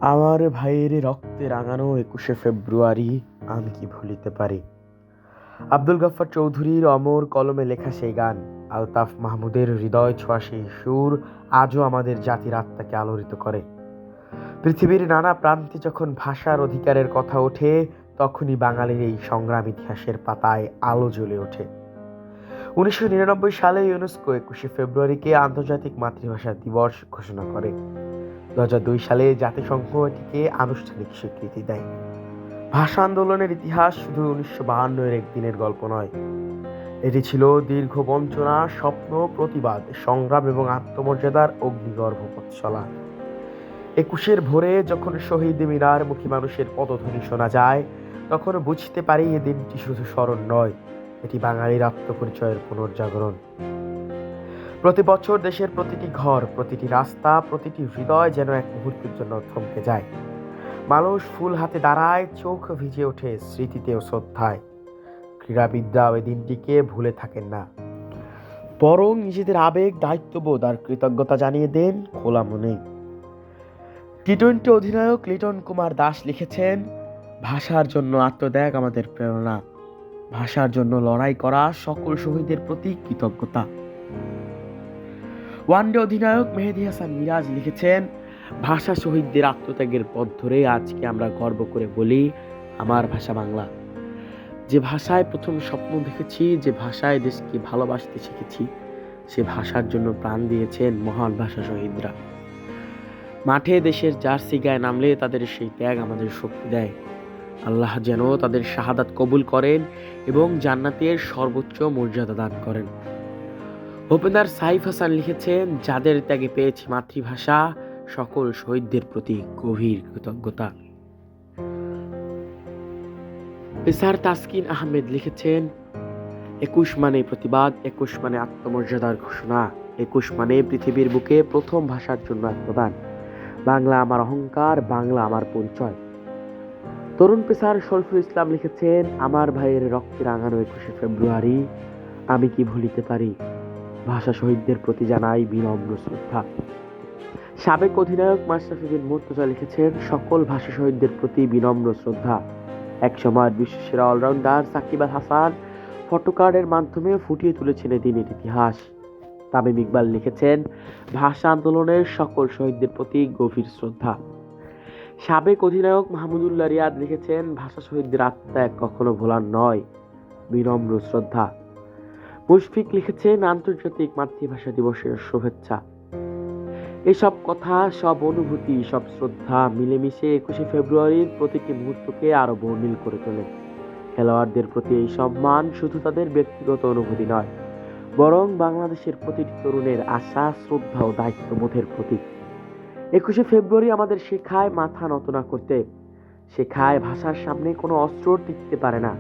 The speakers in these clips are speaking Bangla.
আমার ভাইয়ের রক্তে রাঙানো ২১শে ফেব্রুয়ারি আমি কি ভুলিতে পারি। আব্দুল গফফার চৌধুরীর অমর কলমে লেখা সেই গান, আলতাফ মাহমুদের হৃদয় ছোঁয়া সেই সুর আজও আমাদের জাতির আত্মাকে আলোড়িত করে। পৃথিবীর নানা প্রান্তে যখন ভাষার অধিকারের কথা ওঠে, তখনই বাঙালির এই সংগ্রাম ইতিহাসের পাতায় আলো জ্বলে ওঠে। ১৯৯৯ সালে ইউনেস্কো ২১শে ফেব্রুয়ারিকে আন্তর্জাতিক মাতৃভাষা দিবস ঘোষণা করে। ২০০২ সালে জাতিসংঘ এটিকে আনুষ্ঠানিক স্বীকৃতি দেয়। ভাষা আন্দোলনের ইতিহাস শুধু ১৯৫২-এর একদিনের গল্প নয়, এটি ছিল দীর্ঘ বঞ্চনা, স্বপ্ন, প্রতিবাদ, সংগ্রাম এবং আত্মমর্যাদার অগ্নিগর্ভ পথ চলা। ২১-এর ভোরে যখন শহীদ মিনার মুখী মানুষের পদধ্বনি শোনা যায়, তখন বুঝতে পারি এ দিনটি শুধু স্মরণ নয়, এটি বাঙালির আত্মপরিচয়ের পুনর্জাগরণ। প্রতি বছর দেশের প্রতিটি ঘর, প্রতিটি রাস্তা, প্রতিটি হৃদয় যেন এক মুহূর্তের জন্য থমকে যায়। মানুষ ফুল হাতে দাঁড়ায়, চোখ ভিজে ওঠে স্মৃতিতে ও শ্রদ্ধায়। ক্রীড়াবিদরাও এই দিনটিকে ভুলে থাকেন না, বরং নিজেদের আবেগ, দায়িত্ববোধ আর কৃতজ্ঞতা জানিয়ে দেন খোলা মনে। টি-20 অধিনায়ক লিটন কুমার দাস লিখেছেন, ভাষার জন্য আত্মত্যাগ আমাদের প্রেরণা, ভাষার জন্য লড়াই করা সকল শহীদের প্রতি কৃতজ্ঞতা। ওয়ানডে অধিনায়ক মেহেদী হাসান মিরাজ লিখেছেন, ভাষা শহীদদের আত্মত্যাগের পথ ধরে আজকে আমরা গর্ব করে বলি, আমার ভাষা বাংলা। যে ভাষায় প্রথম স্বপ্ন দেখেছি, যে ভাষায় দেশকে ভালোবাসতে শিখেছি, সে ভাষার জন্য প্রাণ দিয়েছেন মহান ভাষা শহীদরা। মাঠে দেশের জার্সি গায়ে নামলে তাদের সেই ত্যাগ আমাদের শক্তি দেয়। আল্লাহ যেন তাদের শাহাদাত কবুল করেন এবং জান্নাতের সর্বোচ্চ মর্যাদা দান করেন। ওপেনার সাইফ হাসান লিখেছেন, যাদের ত্যাগে পেয়েছি মাতৃভাষা, সকল শহীদদের প্রতি গভীর কৃতজ্ঞতা। পেসার তাসকিন আহমেদ লিখেছেন, ২১ মানে প্রতিবাদ, ২১ মানে আত্মমর্যাদার ঘোষণা, ২১ মানে পৃথিবীর বুকে প্রথম ভাষার জন্য আত্মদান। বাংলা আমার অহংকার, বাংলা আমার পরিচয়। তরুণ পেসার শরীফুল ইসলাম লিখেছেন, আমার ভাইয়ের রক্তে রাঙানো ২১শে ফেব্রুয়ারি আমি কি ভুলিতে পারি। ভাষা শহীদদের প্রতি জানাই বিনম্র শ্রদ্ধা। সাবেক অধিনায়ক মাশরাফি বিন মুর্তজা লিখেছেন, সকল ভাষা শহীদদের প্রতি বিনম্র শ্রদ্ধা। একসময় বিশ্বসেরা অলরাউন্ডার সাকিব আল হাসান ফটোকার্ডের মাধ্যমে ফুটিয়ে তুলেছেন এদিনের ইতিহাস। তামিম ইকবাল লিখেছেন, ভাষা আন্দোলনের সকল শহীদদের প্রতি গভীর শ্রদ্ধা। সাবেক অধিনায়ক মাহমুদুল্লাহ রিয়াদ লিখেছেন, ভাষা শহীদদের আত্মত্যাগ কখনো ভোলার নয়, বিনম্র শ্রদ্ধা। মুশফিক লিখেছেন, আন্তর্জাতিক মাতৃভাষা দিবসের শুভেচ্ছা। এসব কথা, সব অনুভূতি, সব শ্রদ্ধা মিলেমিশে ২১শে ফেব্রুয়ারির প্রতিটি মুহূর্তকে আরো বর্ণিল করে তোলে। খেলোয়াড়দের প্রতি এই সম্মান শুধু তাদের ব্যক্তিগত অনুভূতি নয়, বরং বাংলাদেশের প্রতিটি তরুণের আশা, শ্রদ্ধা ও দায়িত্ববোধের প্রতীক। ২১শে ফেব্রুয়ারি আমাদের শেখায় মাথা নত না করতে, শেখায় ভাষার সামনে কোনো অস্ত্র টিকতে পারে না,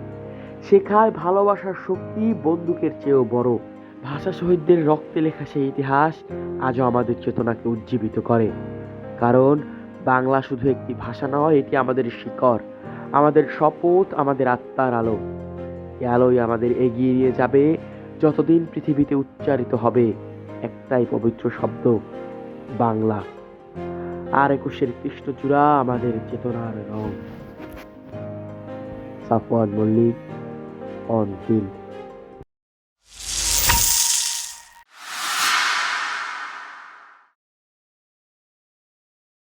শেখায় ভালোবাসার শক্তি বন্দুকের চেয়েও বড়। ভাষা শহীদদের রক্তে লেখা সেই ইতিহাস আজও আমাদের চেতনাকে উজ্জীবিত করে। কারণ বাংলা শুধু একটি ভাষা নয়, এটি আমাদের শিকড়, আমাদের শপথ, আমাদের আত্মার আলো। এই আলোই আমাদের এগিয়ে নিয়ে যাবে যতদিন পৃথিবীতে উচ্চারিত হবে একটাই পবিত্র শব্দ, বাংলা। আর ২১-এর কৃষ্ণচূড়া আমাদের চেতনার রং। Safwan Mallick, on field.